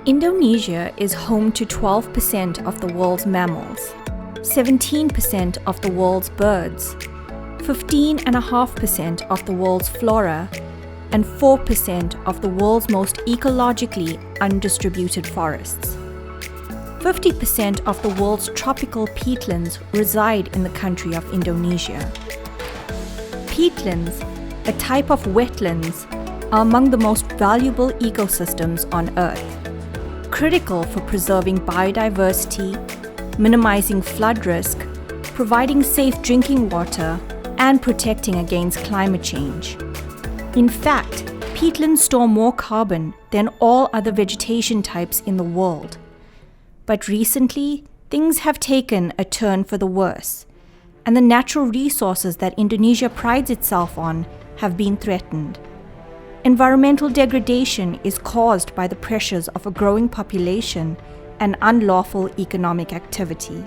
Indonesia is home to 12% of the world's mammals, 17% of the world's birds, 15.5% of the world's flora, and 4% of the world's most ecologically undistributed forests. 50% of the world's tropical peatlands reside in the country of Indonesia. Peatlands, a type of wetlands, are among the most valuable ecosystems on Earth, critical for preserving biodiversity, minimizing flood risk, providing safe drinking water, and protecting against climate change. In fact, peatlands store more carbon than all other vegetation types in the world. But recently, things have taken a turn for the worse, and the natural resources that Indonesia prides itself on have been threatened. Environmental degradation is caused by the pressures of a growing population and unlawful economic activity.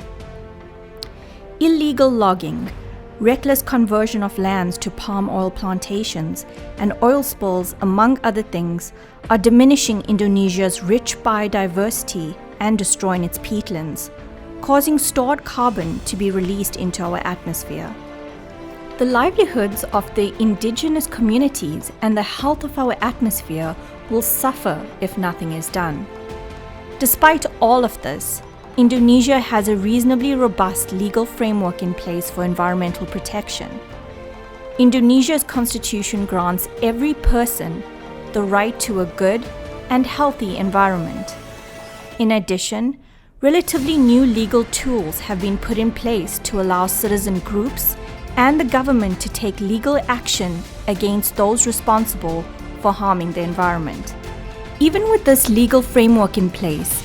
Illegal logging, reckless conversion of lands to palm oil plantations, and oil spills, among other things, are diminishing Indonesia's rich biodiversity and destroying its peatlands, causing stored carbon to be released into our atmosphere. The livelihoods of the indigenous communities and the health of our atmosphere will suffer if nothing is done. Despite all of this, Indonesia has a reasonably robust legal framework in place for environmental protection. Indonesia's constitution grants every person the right to a good and healthy environment. In addition, relatively new legal tools have been put in place to allow citizen groups and the government to take legal action against those responsible for harming the environment. Even with this legal framework in place,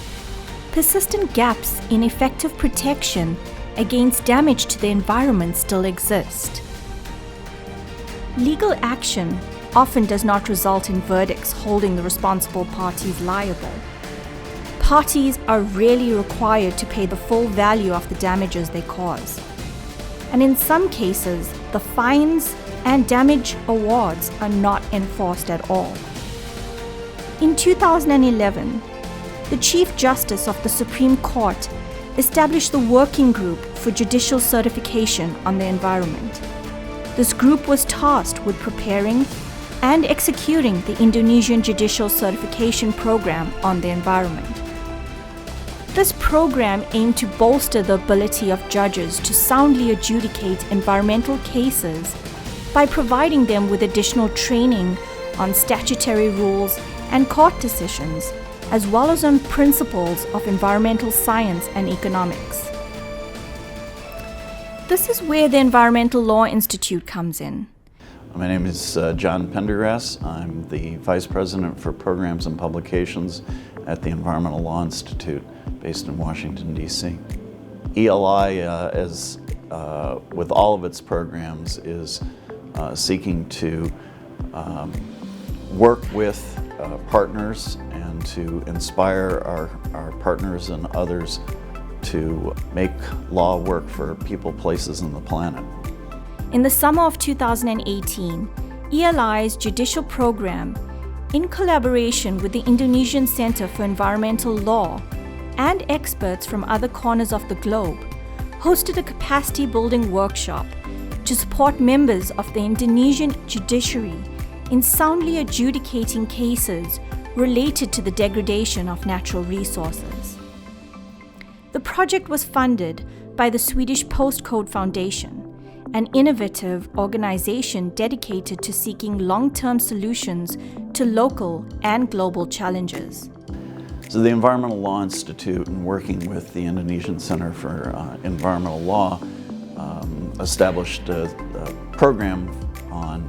persistent gaps in effective protection against damage to the environment still exist. Legal action often does not result in verdicts holding the responsible parties liable. Parties are rarely required to pay the full value of the damages they cause. And in some cases, the fines and damage awards are not enforced at all. In 2011, the Chief Justice of the Supreme Court established the Working Group for Judicial Certification on the Environment. This group was tasked with preparing and executing the Indonesian Judicial Certification Program on the environment. This program aimed to bolster the ability of judges to soundly adjudicate environmental cases by providing them with additional training on statutory rules and court decisions, as well as on principles of environmental science and economics. This is where the Environmental Law Institute comes in. My name is John Pendergrass. I'm the Vice President for Programs and Publications at the Environmental Law Institute, based in Washington, D.C. ELI, with all of its programs, is seeking to work with partners and to inspire our partners and others to make law work for people, places, and the planet. In the summer of 2018, ELI's judicial program, in collaboration with the Indonesian Center for Environmental Law and experts from other corners of the globe, hosted a capacity building workshop to support members of the Indonesian judiciary in soundly adjudicating cases related to the degradation of natural resources. The project was funded by the Swedish Postcode Foundation, an innovative organization dedicated to seeking long-term solutions to local and global challenges. So the Environmental Law Institute, in working with the Indonesian Center for Environmental Law, established a program on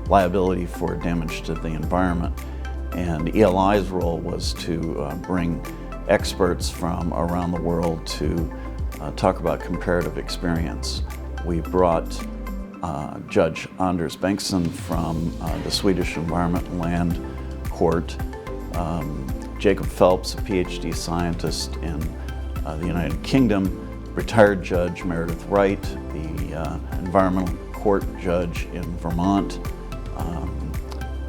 liability for damage to the environment. And ELI's role was to bring experts from around the world to talk about comparative experience. We brought Judge Anders Bengtsson from the Swedish Environment and Land Court, Jacob Phelps, a PhD scientist in the United Kingdom, retired Judge Meredith Wright, the Environmental Court Judge in Vermont,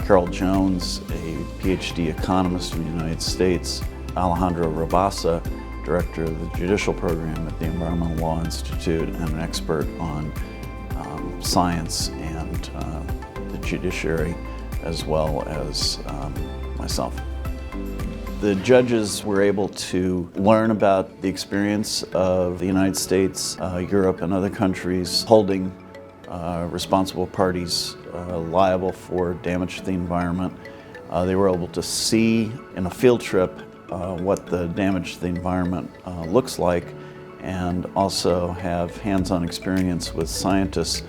Carol Jones, a PhD economist in the United States, Alejandro Rabasa, director of the judicial program at the Environmental Law Institute and an expert on science and the judiciary, as well as myself. The judges were able to learn about the experience of the United States, Europe, and other countries holding responsible parties liable for damage to the environment. They were able to see in a field trip what the damage to the environment looks like, and also have hands-on experience with scientists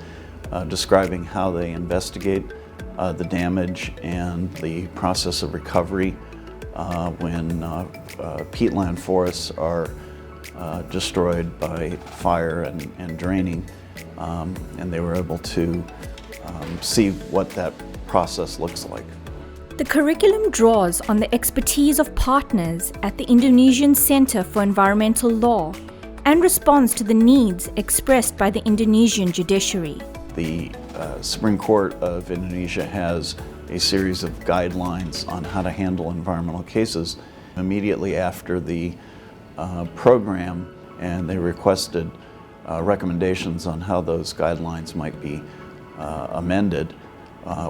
describing how they investigate the damage and the process of recovery when peatland forests are destroyed by fire and draining. And they were able to see what that process looks like. The curriculum draws on the expertise of partners at the Indonesian Center for Environmental Law and responds to the needs expressed by the Indonesian Judiciary. The Supreme Court of Indonesia has a series of guidelines on how to handle environmental cases. Immediately after the program, and they requested recommendations on how those guidelines might be amended,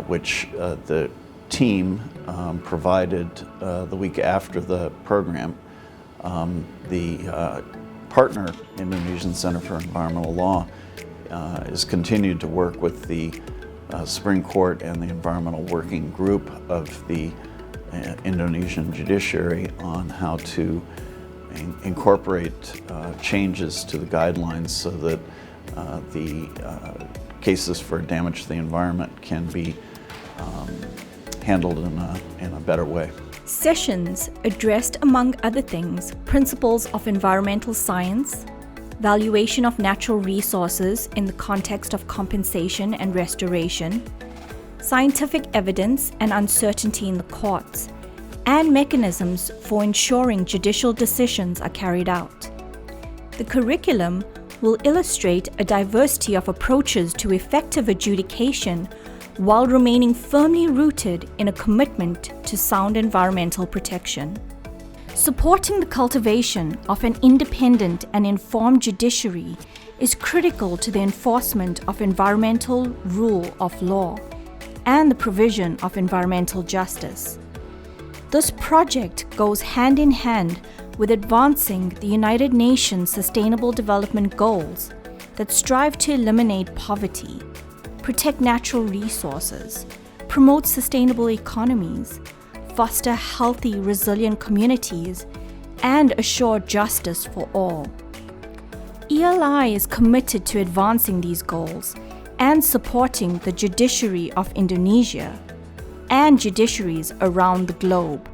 which the team provided the week after the program. The partner, Indonesian Center for Environmental Law, has continued to work with the Supreme Court and the Environmental Working Group of the Indonesian Judiciary on how to incorporate changes to the guidelines so that the cases for damage to the environment can be handled in a better way. Sessions addressed, among other things, principles of environmental science, valuation of natural resources in the context of compensation and restoration, scientific evidence and uncertainty in the courts, and mechanisms for ensuring judicial decisions are carried out. The curriculum will illustrate a diversity of approaches to effective adjudication while remaining firmly rooted in a commitment to sound environmental protection. Supporting the cultivation of an independent and informed judiciary is critical to the enforcement of environmental rule of law and the provision of environmental justice. This project goes hand in hand with advancing the United Nations Sustainable Development Goals that strive to eliminate poverty, protect natural resources, promote sustainable economies, foster healthy, resilient communities, and assure justice for all. ELI is committed to advancing these goals and supporting the judiciary of Indonesia and judiciaries around the globe.